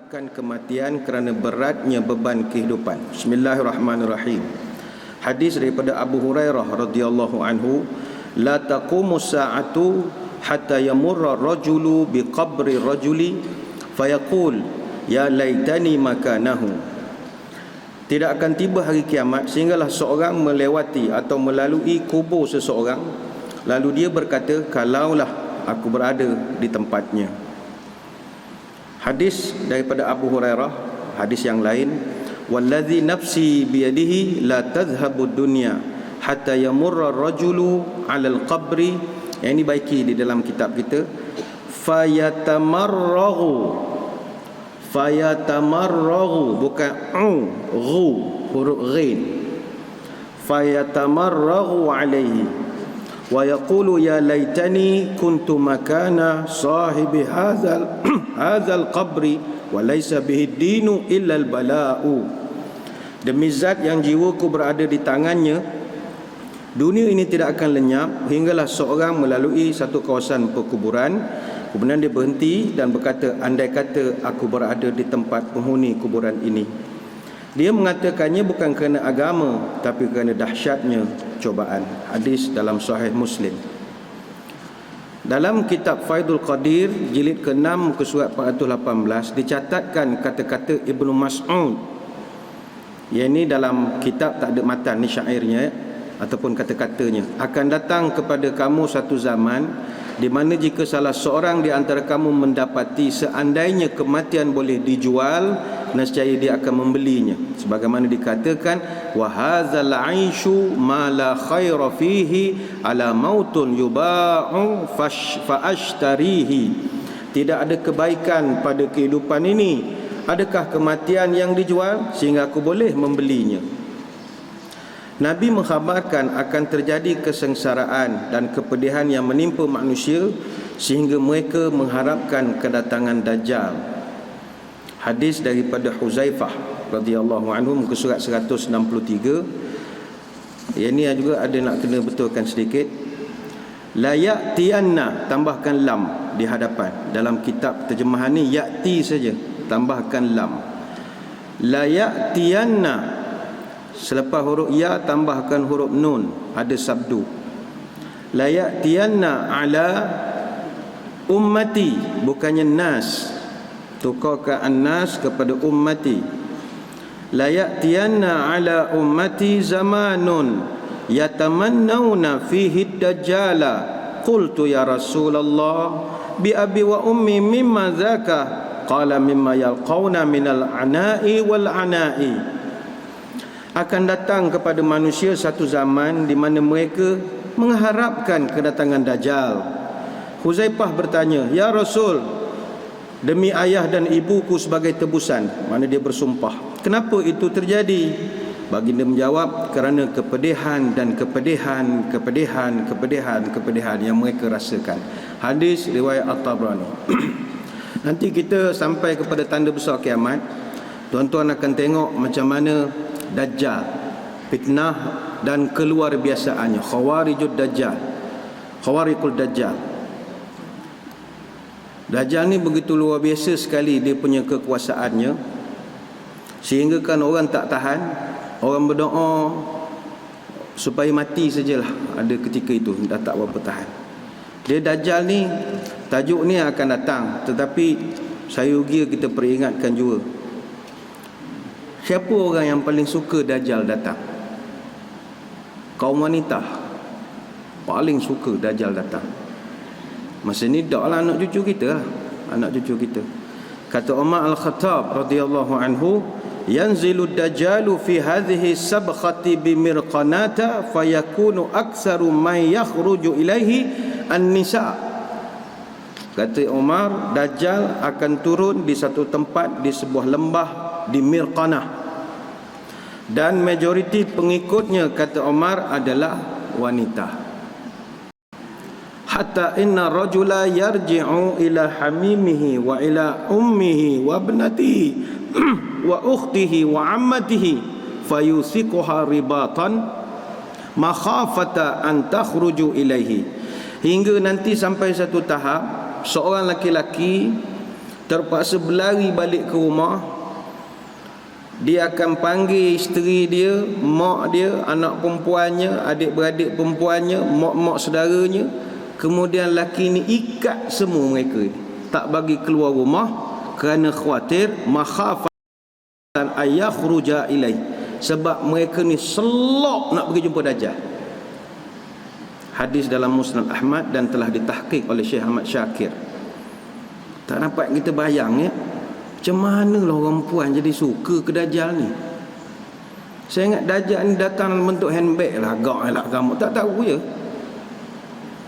mengharapkan kematian kerana beratnya beban kehidupan. Bismillahirrahmanirrahim. Hadis daripada Abu Hurairah radhiyallahu anhu, la taqumu sa'atu hatta yamurra rajulu biqabri rajuli fayaqul ya laitani makanahu. Tidak akan tiba hari kiamat sehinggalah seorang melewati atau melalui kubur seseorang, lalu dia berkata, kalaulah aku berada di tempatnya. Hadis daripada Abu Hurairah, hadis yang lain, wallazi nafsi biyadihi la tadhhabu dunya hatta yamurra rajulu 'ala al-qabri. Yang ini baiki di dalam kitab kita, fayatamarragu bukan ghu, huruf ghin, fayatamarragu alaihi wa yaqulu ya laitani kuntu makana sahibi hadzal qabri wa laysa bihi dinu illa al bala'u. Demi zat yang jiwaku berada di tangannya, dunia ini tidak akan lenyap hinggalah seorang melalui satu kawasan perkuburan. Kemudian dia berhenti dan berkata, andai kata aku berada di tempat penghuni kuburan ini. Dia mengatakannya bukan kerana agama, tapi kerana dahsyatnya cobaan. Hadis dalam Sahih Muslim. Dalam kitab Faidul Qadir jilid ke-6 muka surat 418 dicatatkan kata-kata Ibnu Mas'ud. Yang ini dalam kitab tak ada matan, ni syairnya ataupun kata-katanya. Akan datang kepada kamu satu zaman di mana jika salah seorang di antara kamu mendapati seandainya kematian boleh dijual, nescaya dia akan membelinya. Sebagaimana dikatakan, wa hadzal 'aisyu ma la khaira fihi ala mautun yuba'u fa ashtarihi. Tidak ada kebaikan pada kehidupan ini. Adakah kematian yang dijual sehingga aku boleh membelinya? Nabi mengkhabarkan akan terjadi kesengsaraan dan kepedihan yang menimpa manusia sehingga mereka mengharapkan kedatangan Dajjal. Hadis daripada Huzaifah radhiyallahu anhu muka surat 163. Yang ni juga ada nak kena betulkan sedikit. La ya'tiyanna, tambahkan lam di hadapan. Dalam kitab terjemahan ni ya'ti saja, tambahkan lam. La ya'tiyanna, selepas huruf ya tambahkan huruf nun, ada sabdu. La ya'tiyanna ala ummati, bukannya nas, tukarkan an-nas kepada ummati. La ya'tiyanna ala ummati zamanun yatamannawna fihi dajjala. Qultu ya Rasulullah bi abi wa ummi mimma dzaka? Qala mimma yalqawna minal ana'i wal ana'i. Akan datang kepada manusia satu zaman di mana mereka mengharapkan kedatangan Dajjal. Huzaifah bertanya, ya Rasul, demi ayah dan ibuku sebagai tebusan. Mana dia bersumpah. Kenapa itu terjadi? Baginda menjawab, kerana kepedihan yang mereka rasakan. Hadis riwayat At-Tabrani. Nanti kita sampai kepada tanda besar kiamat, tuan-tuan akan tengok macam mana Dajjal, fitnah dan keluar biasaannya, khawarijud Dajjal, khawarikul Dajjal. Dajjal ni begitu luar biasa sekali dia punya kekuasaannya, sehingga kan orang tak tahan, orang berdoa supaya mati sajalah. Ada ketika itu dah tak berapa tahan. Dia Dajjal ni, tajuk ni akan datang, tetapi sayugia kita peringatkan juga, siapa orang yang paling suka Dajjal datang? Kaum wanita paling suka Dajjal datang. Masa ni dak lah anak cucu kita lah, anak cucu kita. Kata Umar Al-Khattab radhiyallahu anhu, yanzilu Dajjalu fi hadhihi sabkhati bimirqanata fayakunu aktsaru man yakhruju ilaihi an-nisa. Kata Umar, Dajjal akan turun di satu tempat di sebuah lembah di Mirqanah, dan majoriti pengikutnya, kata Umar, adalah wanita. Hatta inna rajula yarji'u ila hamimihi wa ila ummihi wa ibnatihi wa ukhtihi wa ammatihi fayusiquha ribatan makhafata an takhruju ilaihi. Hingga nanti sampai satu tahap seorang laki-laki terpaksa berlari balik ke rumah. Dia akan panggil isteri dia, mak dia, anak perempuannya, adik-beradik perempuannya, mak-mak saudaranya. Kemudian laki ni ikat semua mereka, tak bagi keluar rumah kerana khawatir makhafatan ayakhruja ilai, sebab mereka ni selok nak pergi jumpa Dajjal. Hadis dalam Musnad Ahmad dan telah ditahqiq oleh Syekh Ahmad Syakir. Tak dapat kita bayang ya, macam mana lah orang puan jadi suka ke Dajjal ni. Saya ingat Dajjal ni datang dalam bentuk handbag lah, agak lah kamu. Tak tahu je.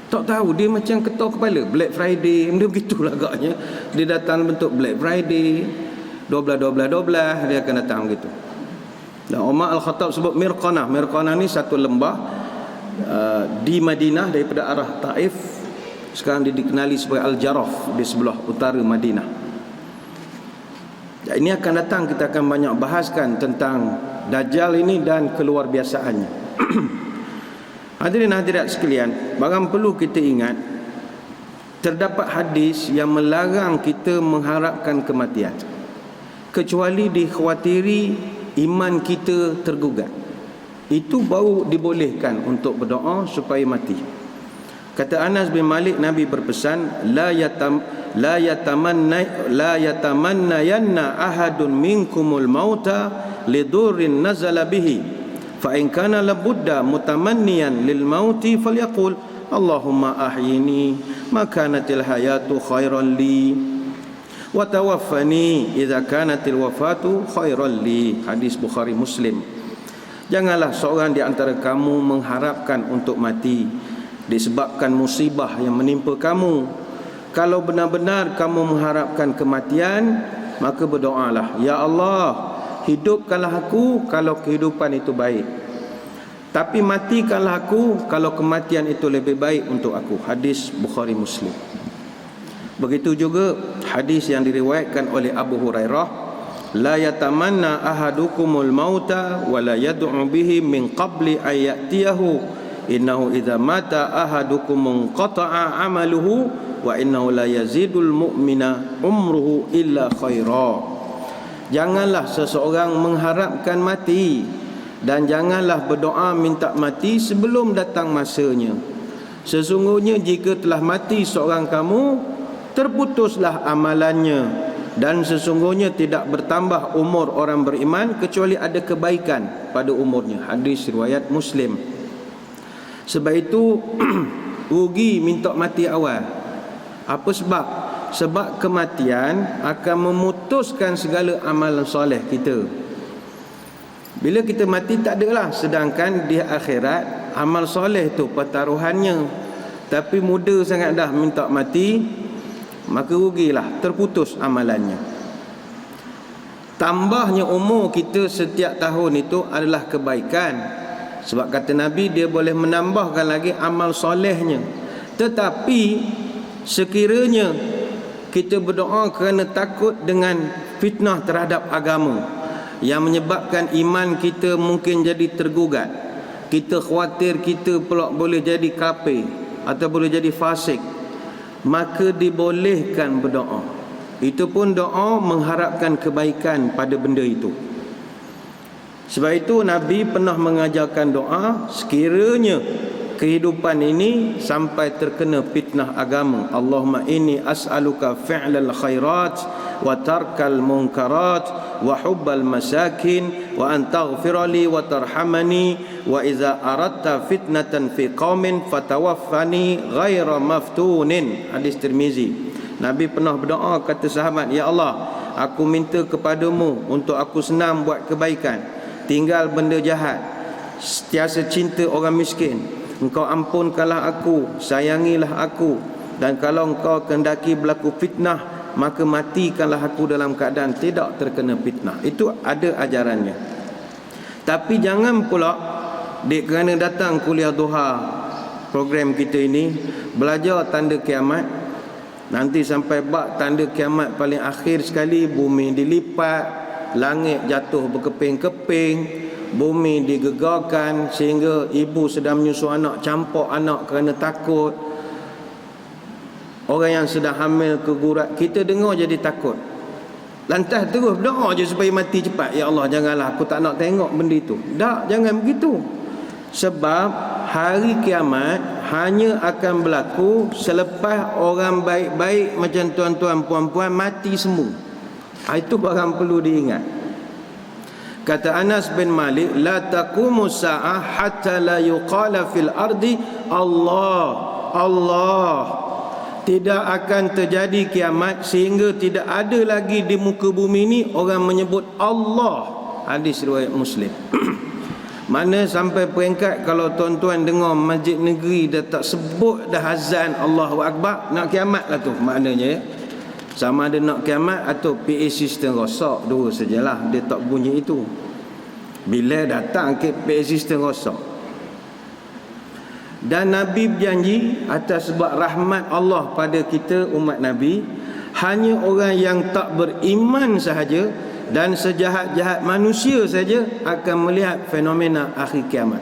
Tak tahu, dia macam ketua kepala Black Friday, benda begitulah agaknya. Dia datang dalam bentuk Black Friday, 12 dia akan datang begitu. Dan Umar Al-Khattab sebut Mirqanah. Mirqanah ni satu lembah di Madinah daripada arah Taif. Sekarang dia dikenali sebagai Al-Jaraf, di sebelah utara Madinah. Ini akan datang, kita akan banyak bahaskan tentang Dajjal ini dan keluar biasaannya. Hadirin hadirat sekalian, barang perlu kita ingat, terdapat hadis yang melarang kita mengharapkan kematian, kecuali dikhawatiri iman kita tergugat. Itu baru dibolehkan untuk berdoa supaya mati. Kata Anas bin Malik, Nabi berpesan, la yatamanna yanna ahadun minkumul mauta lidurrin nazala bihi, fa in kana labudda mutamanniyan lil mauti falyaqul Allahumma ahyini ma kanatil hayatu khairan li wa tawaffani idza kanatil wafatu khairan li. Hadis Bukhari Muslim. Janganlah seorang di antara kamu mengharapkan untuk mati disebabkan musibah yang menimpa kamu. Kalau benar-benar kamu mengharapkan kematian, maka berdoalah, ya Allah, hidupkanlah aku kalau kehidupan itu baik, tapi matikanlah aku kalau kematian itu lebih baik untuk aku. Hadis Bukhari Muslim. Begitu juga hadis yang diriwayatkan oleh Abu Hurairah, la yatamanna ahadukumul mauta wa la yad'u bihi min qabli ayatiyahu innahu idza mata ahadukum munqata'a amaluhu wa innahu la yazidul mu'mina umruhu illa khaira. Janganlah seseorang mengharapkan mati dan janganlah berdoa minta mati sebelum datang masanya. Sesungguhnya jika telah mati seorang kamu, terputuslah amalannya, dan sesungguhnya tidak bertambah umur orang beriman kecuali ada kebaikan pada umurnya. Hadis riwayat Muslim. Sebab itu rugi minta mati awal. Apa sebab? Sebab kematian akan memutuskan segala amalan soleh kita. Bila kita mati tak adalah, sedangkan di akhirat amal soleh tu pertaruhannya. Tapi muda sangat dah minta mati, maka rugilah, terputus amalannya. Tambahnya umur kita setiap tahun itu adalah kebaikan. Sebab kata Nabi, dia boleh menambahkan lagi amal solehnya. Tetapi sekiranya kita berdoa kerana takut dengan fitnah terhadap agama yang menyebabkan iman kita mungkin jadi tergugat, kita khawatir kita pula boleh jadi kafir atau boleh jadi fasik, maka dibolehkan berdoa. Itu pun doa mengharapkan kebaikan pada benda itu. Sebab itu Nabi pernah mengajarkan doa sekiranya kehidupan ini sampai terkena fitnah agama. Allahumma inni as'aluka fi'lal khairat wa tarkal munkarat wa hubbal masakin wa an taghfirali wa tarhamani wa iza aradta fitnatan fi qaumin fatawaffani ghaira maftunin. Hadis Tirmizi. Nabi pernah berdoa, kata sahabat, ya Allah, aku minta kepadamu untuk aku senang buat kebaikan, tinggal benda jahat, sentiasa cinta orang miskin, engkau ampunkanlah aku, sayangilah aku, dan kalau engkau kehendaki berlaku fitnah, maka matikanlah aku dalam keadaan tidak terkena fitnah. Itu ada ajarannya. Tapi jangan pula kerana datang kuliah duha program kita ini, belajar tanda kiamat, nanti sampai bab tanda kiamat paling akhir sekali, bumi dilipat, langit jatuh berkeping-keping, bumi digegarkan sehingga ibu sedang menyusu anak campak anak kerana takut. orang yang sedang hamil ke gurat, kita dengar jadi takut. Lantas terus doa je supaya mati cepat. Ya Allah, janganlah aku tak nak tengok benda itu. Tak, jangan begitu. Sebab hari kiamat hanya akan berlaku selepas orang baik-baik macam tuan-tuan puan-puan mati semua. Itu barang perlu diingat. Kata Anas bin Malik, la taqumu sa'ah hatta la yuqala fil ardi Allah, Allah. Tidak akan terjadi kiamat sehingga tidak ada lagi di muka bumi ini orang menyebut Allah. Hadis riwayat Muslim. Mana sampai peringkat kalau tuan-tuan dengar masjid negeri dah tak sebut dah azan Allahu Akbar, nak kiamat lah tu maknanya. Sama ada nak kiamat atau PA system rosak, dua sajalah, dia tak bunyi itu. Bila datang ke PA system rosak. Dan Nabi berjanji atas sebab rahmat Allah pada kita umat Nabi, hanya orang yang tak beriman sahaja dan sejahat-jahat manusia saja akan melihat fenomena akhir kiamat.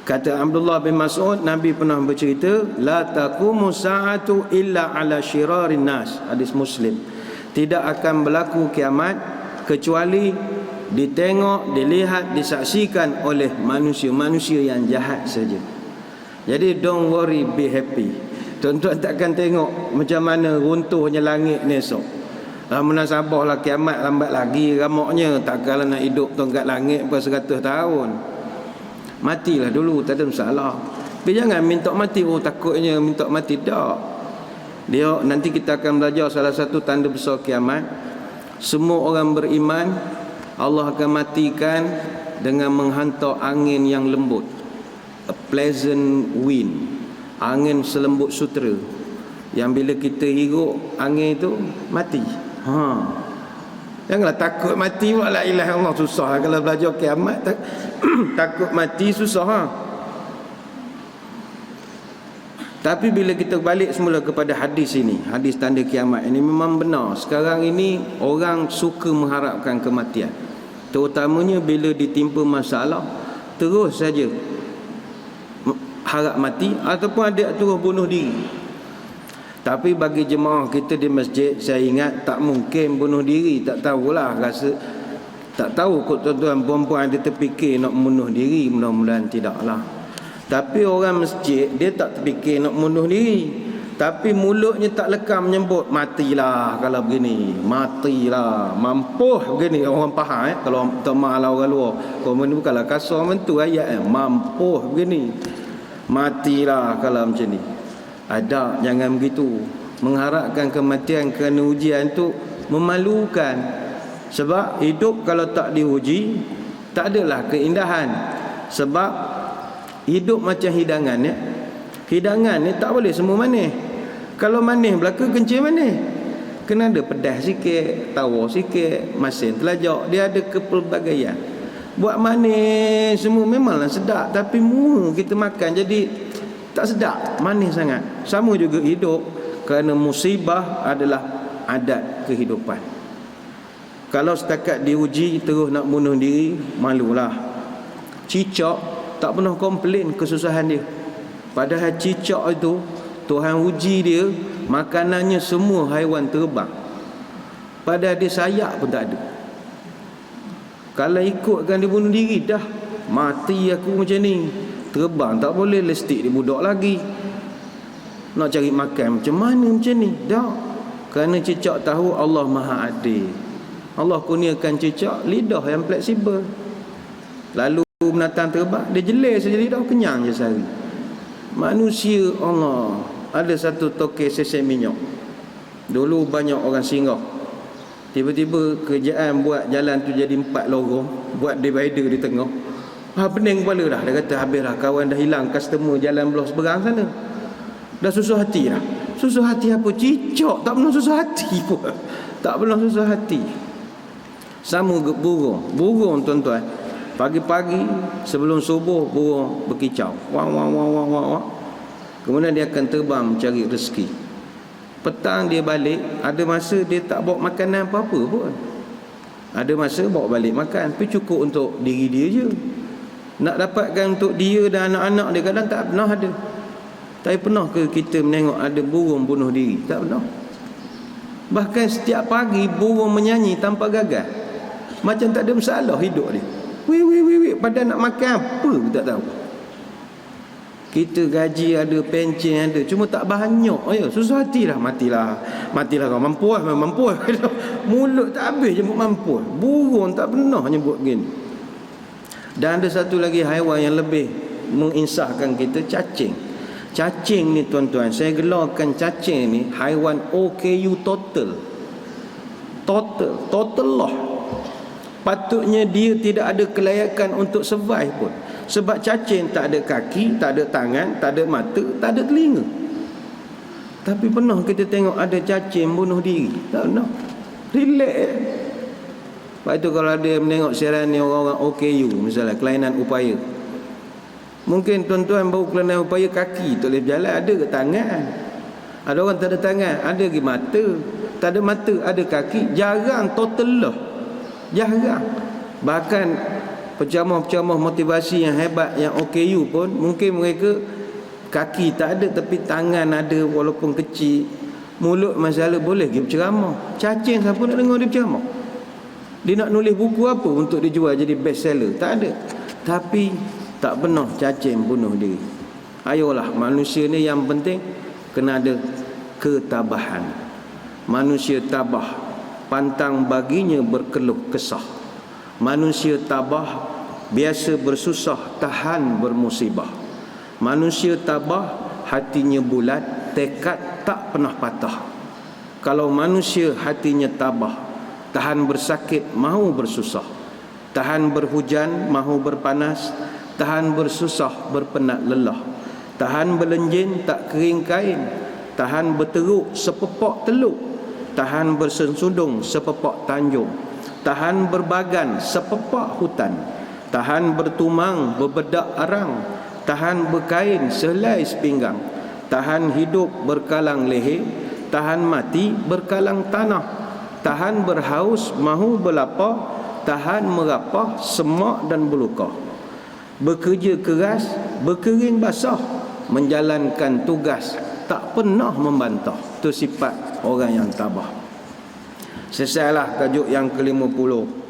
Kata Abdullah bin Mas'ud, Nabi pernah bercerita, la taqumu sa'atu illa ala syirarin nas. Hadis Muslim. Tidak akan berlaku kiamat kecuali ditengok, dilihat, disaksikan oleh manusia-manusia yang jahat saja. Jadi don't worry, be happy. Tuan-tuan takkan tengok macam mana runtuhnya langit ni esok. Munasabahlah kiamat lambat lagi ramoknya, takkanlah nak hidup tongkat langit per 100 tahun. Matilah dulu, tak ada masalah. Tapi jangan minta mati, oh takutnya minta mati. Tak. Dia nanti kita akan belajar salah satu tanda besar kiamat. Semua orang beriman Allah akan matikan dengan menghantar angin yang lembut, a pleasant wind, angin selembut sutera, yang bila kita hirup angin itu mati. Janganlah takut mati. La ilaha illallah, susah kalau belajar kiamat. Takut mati susah. Tapi bila kita balik semula kepada hadis ini, hadis tanda kiamat ini, memang benar. Sekarang ini orang suka mengharapkan kematian, terutamanya bila ditimpa masalah, terus saja harap mati ataupun ada terus bunuh diri. Tapi bagi jemaah kita di masjid, saya ingat tak mungkin bunuh diri. Tak tahulah, rasa tak tahu kot tuan-tuan puan-puan ada terfikir nak bunuh diri. Mudah-mudahan tidaklah. Tapi orang masjid dia tak terfikir nak bunuh diri, tapi mulutnya tak lekam menyebut matilah kalau begini, matilah, mampuh begini. Orang faham kalau tak malah orang luar. Kalau ini bukanlah kasar mentu ayat mampuh begini, matilah kalau macam ni. Ada, jangan begitu. Mengharapkan kematian kerana ujian tu memalukan. Sebab hidup kalau tak diuji, tak adalah keindahan. Sebab hidup macam hidangan ya. Hidangan ni tak boleh semua manis. Kalau manis belaka kencing manis, kena ada pedas sikit, tawar sikit, masin telajak. Dia ada kepelbagaian. Buat manis semua memanglah sedap, tapi kita makan jadi tak sedap, manis sangat. Sama juga hidup, kerana musibah adalah adat kehidupan. Kalau setakat diuji terus nak bunuh diri, malulah. Cicak tak pernah komplain kesusahan dia. Padahal cicak itu Tuhan uji dia, makanannya semua haiwan terbang. Padahal dia sayap pun tak ada. Kalau ikutkan dia bunuh diri, dah mati aku macam ni. Terbang tak boleh, lestik dia budak lagi. Nak cari makan macam mana macam ni? Tak. Kerana cicak tahu Allah Maha Adil. Allah kurniakan cicak lidah yang fleksibel. Lalu binatang terbang, dia jelir saja lidah, kenyang je sehari. Manusia Allah, ada satu tokek sesek minyak. Dulu banyak orang singgah. Tiba-tiba kerjaan buat jalan tu jadi 4 lorong, buat divider di tengah. Pening kepala dah. Dia kata habislah, kawan dah hilang, customer jalan belah seberang sana. Dah susah hati dah. Susah hati apa? Cicak tak pernah susah hati pun. Tak pernah susah hati. Sama burung. Burung tuan-tuan, pagi-pagi sebelum subuh burung berkicau. Wang wang wang wang wang. Kemudian dia akan terbang mencari rezeki. Petang dia balik, ada masa dia tak bawa makanan apa-apa pun. Ada masa bawa balik makan, tapi cukup untuk diri dia je. Nak dapatkan untuk dia dan anak-anak dia kadang tak pernah ada. Tapi pernah ke kita menengok ada burung bunuh diri? Tak pernah. Bahkan setiap pagi burung menyanyi tanpa gagal. Macam tak ada masalah hidup dia. Wih. Padahal nak makan apa pun tak tahu. Kita gaji ada, pencen ada, cuma tak banyak. Susah hati dah. Matilah kau. Mampu. Mulut tak habis jemput mampu. Burung tak pernah nyebut begini. Dan ada satu lagi haiwan yang lebih menginsahkan kita, cacing. Cacing ni tuan-tuan, saya gelarkan cacing ni haiwan OKU total lah. Patutnya dia tidak ada kelayakan untuk survive pun. Sebab cacing tak ada kaki, tak ada tangan, tak ada mata, tak ada telinga. Tapi pernah kita tengok ada cacing bunuh diri? Tak pernah. Relax. Lepas tu kalau ada menengok siaran ni orang-orang OKU, misalnya kelainan upaya, mungkin tuan-tuan baru kelainan upaya kaki tak boleh berjalan, ada ke tangan? Ada orang tak ada tangan, ada ke mata? Tak ada mata, ada kaki. Jarang total lah. Jarang. Bahkan penceramah-penceramah motivasi yang hebat, yang OKU pun, mungkin mereka kaki tak ada tapi tangan ada walaupun kecil. Mulut masalah boleh pergi berceramah. Cacing siapa nak dengar dia berceramah? Dia nak nulis buku apa untuk dijual jadi best seller? Tak ada. Tapi tak pernah cacing bunuh diri. Ayolah, manusia ni yang penting kena ada ketabahan. Manusia tabah, pantang baginya berkeluh kesah. Manusia tabah, biasa bersusah, tahan bermusibah. Manusia tabah, hatinya bulat, tekad tak pernah patah. Kalau manusia hatinya tabah, tahan bersakit, mahu bersusah. Tahan berhujan, mahu berpanas. Tahan bersusah, berpenat lelah. Tahan berlenjin, tak kering kain. Tahan berteruk, sepepak teluk. Tahan bersensudung, sepepak tanjung. Tahan berbagan, sepepak hutan. Tahan bertumang, berbedak arang. Tahan berkain, sehelai sepinggang. Tahan hidup, berkalang leher. Tahan mati, berkalang tanah. Tahan berhaus, mahu berlapar. Tahan merapah, semak dan berluka. Bekerja keras, berkering basah. Menjalankan tugas, tak pernah membantah. Itu sifat orang yang tabah. Selesailah tajuk yang ke-50.